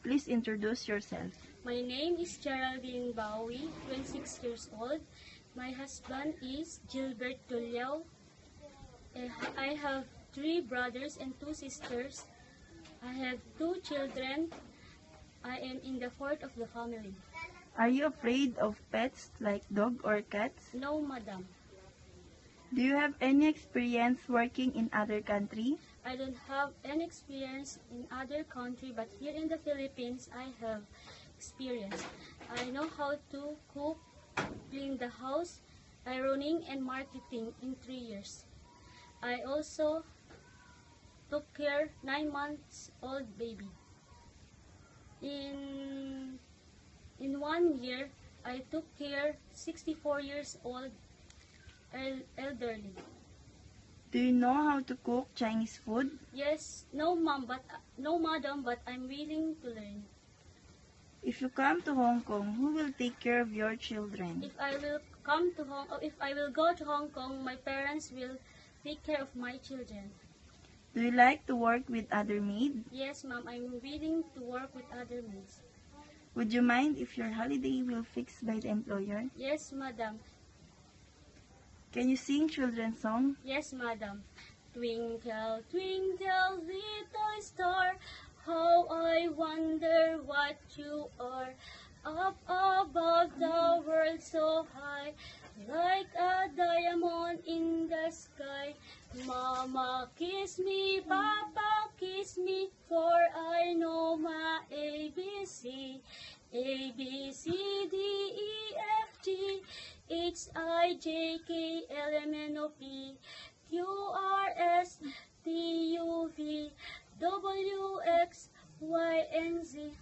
Please introduce yourself. My name is Geraldine Bowie, 26 years old. My husband is Gilbert Tulyao. I have 3 brothers and 2 sisters. I have 2 children. I am in the 4th of the family. Are you afraid of pets like dog or cats? No, madam. Do you have any experience working in other country? I don't have any experience in other country, but here in the Philippines, I have experience. I know how to cook, clean the house, ironing, and marketing in 3 years. I also took care 9 months old baby. In 1 year, I took care 64 years old elderly. Do you know how to cook Chinese food? Yes, no madam, but I'm willing to learn. If you come to Hong Kong, who will take care of your children? If I will go to Hong Kong, my parents will take care of my children. Do you like to work with other maids? Yes, ma'am, I'm willing to work with other maids. Would you mind if your holiday will fixed by the employer? Yes, madam. Can you sing children's song? Yes, madam. Twinkle, twinkle, little star, how I wonder what you are. Up above the world so high, like a diamond in the sky. Mama, kiss me, Papa, kiss me, for I know my ABC. A, B, C, D, E, F, G, H, I, J, K, L, M, N, O, P, Q, R, S, T, U, V, W, X, Y, and Z.